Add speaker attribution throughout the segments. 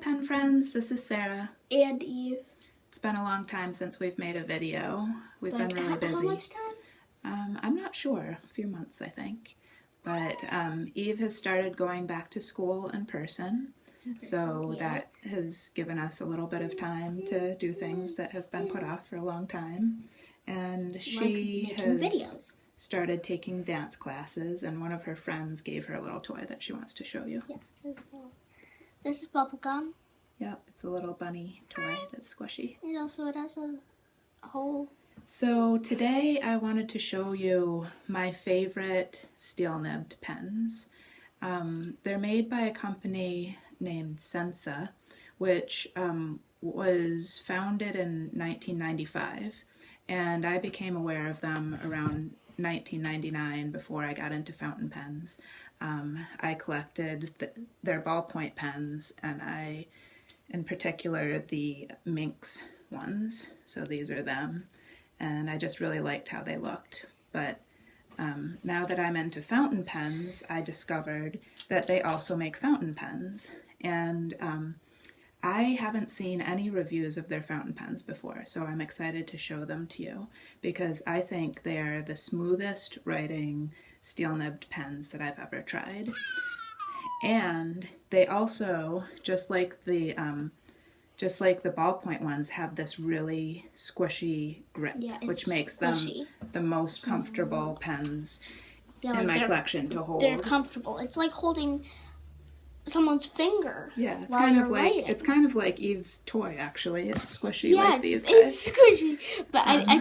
Speaker 1: pen friends, this is Sarah.
Speaker 2: And Eve.
Speaker 1: It's been a long time since we've made a video. We've been really busy.
Speaker 2: How much time?
Speaker 1: I'm not sure, a few months I think. But Eve has started going back to school in person, so that has given us a little bit of time to do things that have been put off for a long time. And she has started taking dance classes, and one of her friends gave her a little toy that she wants to show you.
Speaker 2: Yeah, this is bubblegum.
Speaker 1: Yep, it's a little bunny toy that's squishy.
Speaker 2: And also it has a hole.
Speaker 1: So today I wanted to show you my favorite steel nibbed pens. They're made by a company named Sensa, which was founded in 1995, and I became aware of them around 1999 before I got into fountain pens. I collected their ballpoint pens, and in particular the Minx ones, so these are them, and I just really liked how they looked. But now that I'm into fountain pens, I discovered that they also make fountain pens, and I haven't seen any reviews of their fountain pens before, so I'm excited to show them to you because I think they're the smoothest writing steel nibbed pens that I've ever tried. And they also, just like the ballpoint ones, have this really squishy grip, which makes them the most comfortable pens in my collection to hold.
Speaker 2: They're comfortable. It's like holding someone's finger.
Speaker 1: Yeah, it's kind of like Eve's toy. Actually, it's squishy like these guys.
Speaker 2: It's squishy, but I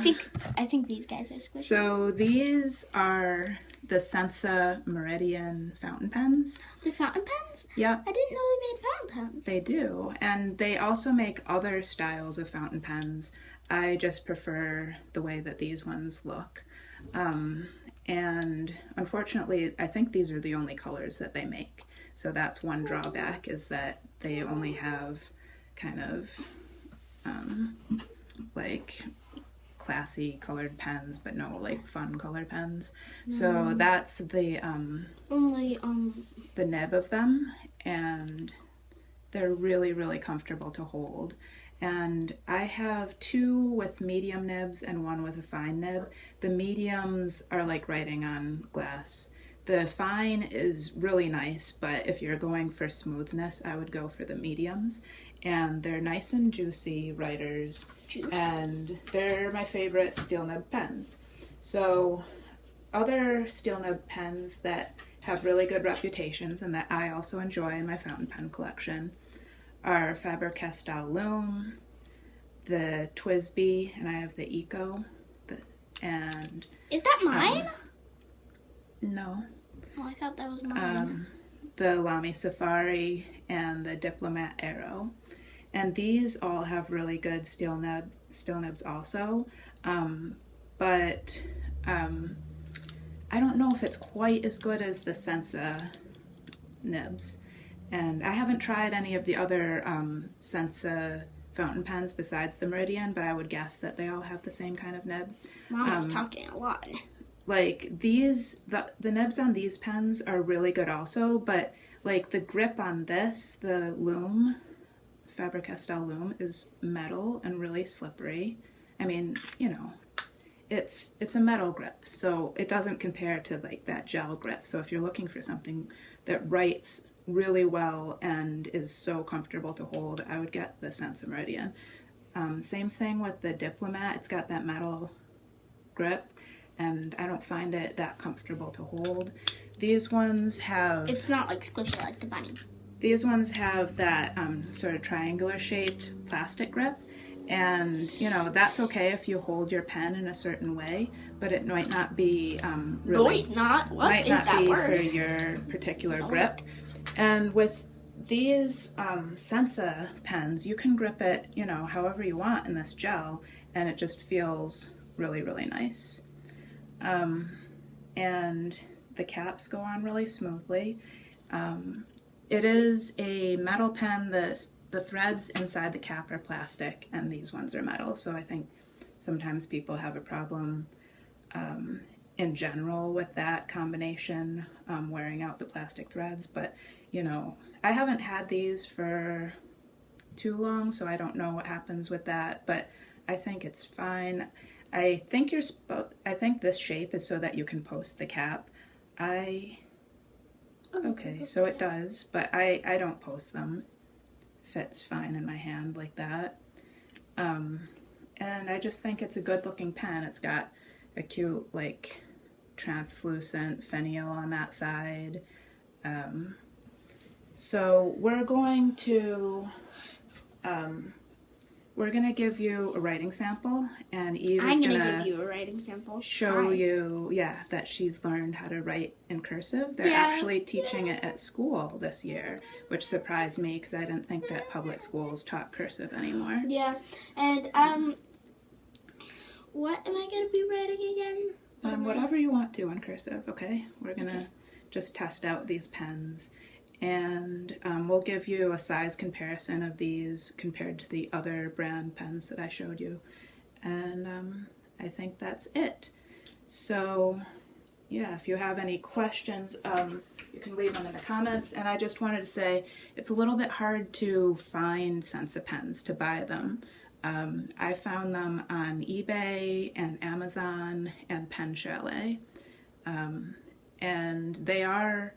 Speaker 2: think these guys are squishy.
Speaker 1: So these are the Sensa Meridian fountain pens.
Speaker 2: The fountain pens?
Speaker 1: Yeah.
Speaker 2: I didn't know they made fountain pens.
Speaker 1: They do, and they also make other styles of fountain pens. I just prefer the way that these ones look. And unfortunately, I think these are the only colors that they make. So that's one drawback, is that they only have kind of like classy colored pens, but no like fun color pens. So that's the nib of them, and they're really, really comfortable to hold. And I have two with medium nibs and one with a fine nib. The mediums are like writing on glass. The fine is really nice, but if you're going for smoothness, I would go for the mediums. And they're nice and juicy writers, and they're my favorite steel nib pens. So other steel nib pens that have really good reputations and that I also enjoy in my fountain pen collection are Faber-Castell Loom, the Twisby, and I have the Eco. And
Speaker 2: is that mine?
Speaker 1: No.
Speaker 2: Oh, I thought that was mine.
Speaker 1: The Lamy Safari and the Diplomat Aero. And these all have really good steel nibs also. But I don't know if it's quite as good as the Sensa nibs. And I haven't tried any of the other Sensa fountain pens besides the Meridian, but I would guess that they all have the same kind of nib.
Speaker 2: Mom was talking a lot.
Speaker 1: Like these, the nibs on these pens are really good also, but like the grip on this, the Loom, Faber-Castell Loom, is metal and really slippery. I mean, you know, it's a metal grip, so it doesn't compare to like that gel grip. So if you're looking for something that writes really well and is so comfortable to hold, I would get the Sensa Meridian. Same thing with the Diplomat. It's got that metal grip, and I don't find it that comfortable to hold. These ones have...
Speaker 2: It's not like squishy like the bunny.
Speaker 1: These ones have that sort of triangular shaped plastic grip, and you know, that's okay if you hold your pen in a certain way, but it might not be really...
Speaker 2: Might not be
Speaker 1: for your particular grip. And with these Sensa pens, you can grip it, you know, however you want in this gel, and it just feels really, really nice. And the caps go on really smoothly. It is a metal pen. The threads inside the cap are plastic, and these ones are metal, so I think sometimes people have a problem in general with that combination, wearing out the plastic threads. But, you know, I haven't had these for too long, so I don't know what happens with that, but I think it's fine. I think this shape is so that you can post the cap. Okay, so it does, but I don't post them. Fits fine in my hand like that. And I just think it's a good looking pen. It's got a cute, like, translucent finial on that side. So we're going to give you a writing sample, and Eve is going to
Speaker 2: give you a writing sample.
Speaker 1: Show you, that she's learned how to write in cursive. They're actually teaching it at school this year, which surprised me because I didn't think that public schools taught cursive anymore.
Speaker 2: Yeah, and what am I going to be writing again?
Speaker 1: Whatever you want to in cursive, okay? We're going to just test out these pens, and we'll give you a size comparison of these compared to the other brand pens that I showed you. And I think that's it. So, yeah, if you have any questions, you can leave them in the comments. And I just wanted to say it's a little bit hard to find Sensa pens to buy them. I found them on eBay and Amazon and Pen Chalet. And they're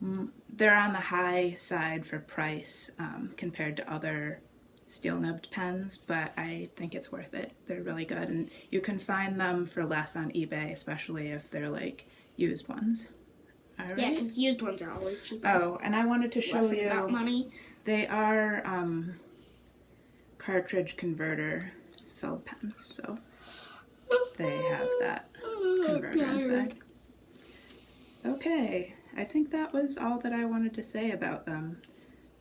Speaker 1: on the high side for price compared to other steel nibbed pens, but I think it's worth it. They're really good, and you can find them for less on eBay, especially if they're like used ones. All right?
Speaker 2: Yeah, because used ones are always cheaper.
Speaker 1: Oh, and I wanted to show you
Speaker 2: about money.
Speaker 1: They are cartridge converter filled pens, so they have that converter inside. Okay, I think that was all that I wanted to say about them.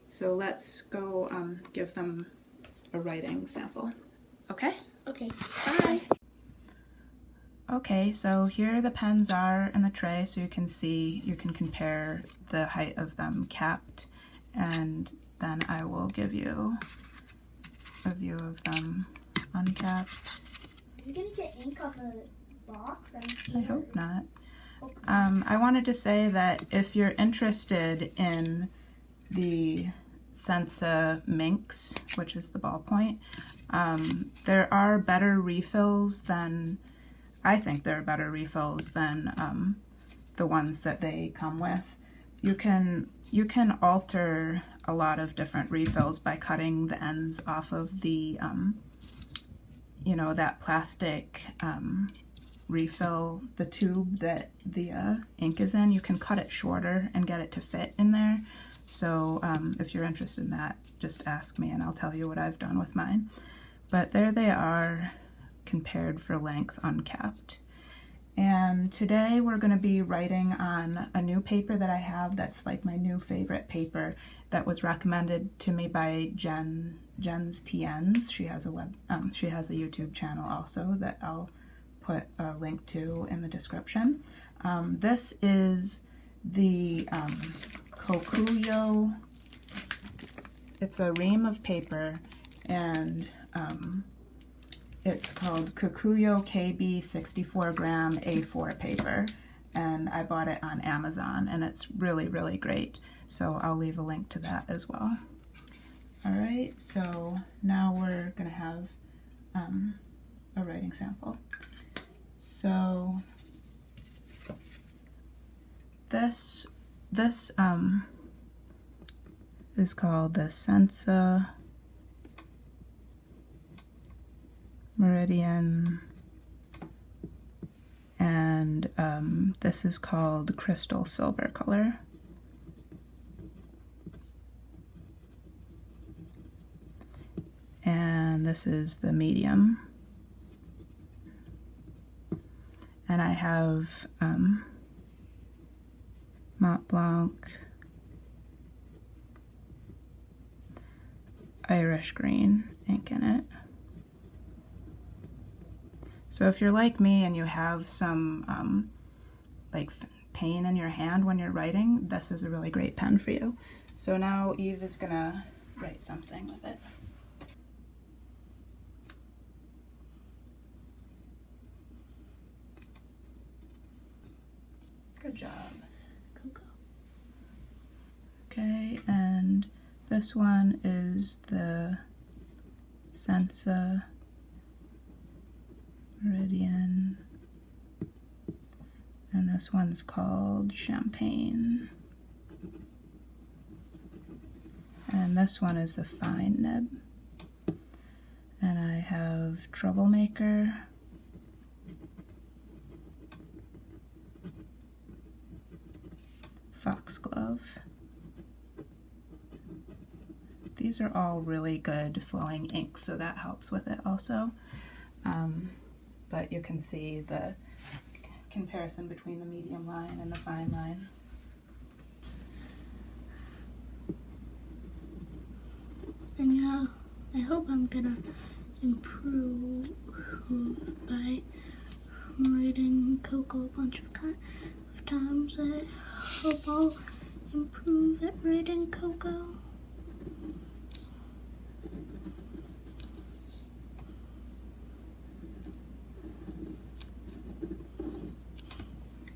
Speaker 1: So let's go give them a writing sample. Okay?
Speaker 2: Okay, bye.
Speaker 1: Okay, so here the pens are in the tray, so you can compare the height of them capped, and then I will give you a view of them uncapped.
Speaker 2: Are you gonna get ink off a box?
Speaker 1: I hope not. I wanted to say that if you're interested in the Sensa Minx, which is the ballpoint, there are better refills than, I think there are better refills than the ones that they come with. You can alter a lot of different refills by cutting the ends off of the, that plastic refill, the tube that the ink is in. You can cut it shorter and get it to fit in there. So if you're interested in that, just ask me and I'll tell you what I've done with mine. But there they are, compared for length, uncapped. And today we're going to be writing on a new paper that I have that's like my new favorite paper that was recommended to me by Jen's TNs. She has a YouTube channel also that I'll put a link to in the description. This is the Kokuyo. It's a ream of paper, and it's called Kokuyo KB 64 gram A4 paper, and I bought it on Amazon, and it's really, really great. So I'll leave a link to that as well. All right, so now we're gonna have a writing sample. So this is called the Sensa Meridian, and this is called Crystal Silver Color. And this is the medium. And I have Mont Blanc, Irish green ink in it. So if you're like me and you have some pain in your hand when you're writing, this is a really great pen for you. So now Eve is gonna write something with it. Good job.
Speaker 2: Coco.
Speaker 1: Okay, and This one is the Sensa Meridian, and this one's called Champagne. And this one is the Fine Nib. And I have Troublemaker, Foxglove. These are all really good flowing inks, so that helps with it also. But you can see the comparison between the medium line and the fine line.
Speaker 2: And yeah, I hope I'm gonna improve by writing Coco a bunch of times. I hope I'll improve at writing Coco.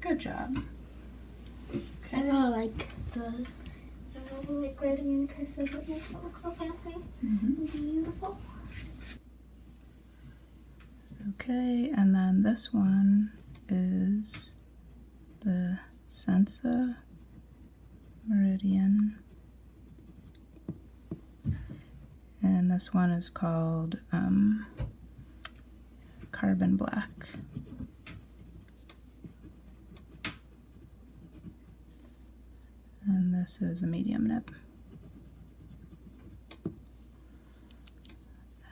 Speaker 1: Good job.
Speaker 2: I really like writing in cursive. It makes it look so fancy and beautiful.
Speaker 1: Okay, and then this one is the Sensa Meridian. And this one is called Carbon Black. And this is a medium nib.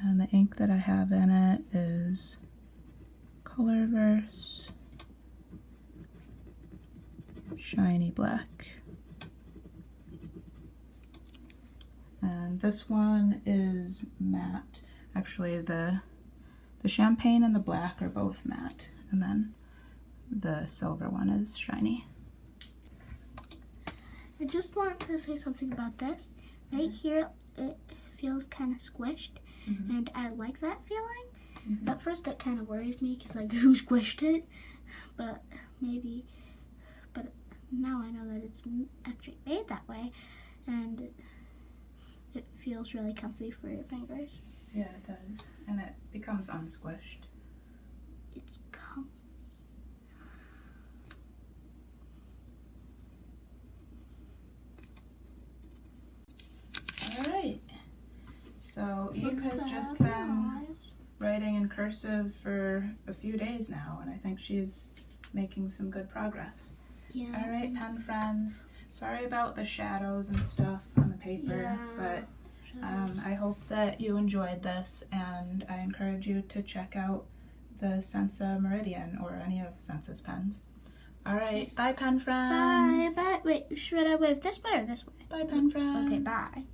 Speaker 1: And the ink that I have in it is Colorverse Shiny Black. And this one is matte. Actually, the champagne and the black are both matte, and then the silver one is shiny.
Speaker 2: I just want to say something about this. Right here, it feels kind of squished, and I like that feeling. At first, it kind of worries me because, like, who squished it? But now I know that it's actually made that way, and it feels really comfy for your fingers.
Speaker 1: Yeah, it does, and it becomes unsquished.
Speaker 2: It's comfy.
Speaker 1: Alright, so Eve has just been writing in cursive for a few days now, and I think she's making some good progress.
Speaker 2: Yeah.
Speaker 1: Alright, pen friends, sorry about the shadows and stuff on the paper, but I hope that you enjoyed this, and I encourage you to check out the Sensa Meridian or any of Sensa's pens. Alright, bye pen friends!
Speaker 2: Bye, bye. Wait, should I wave this way or this way?
Speaker 1: Bye pen friends!
Speaker 2: Okay, bye.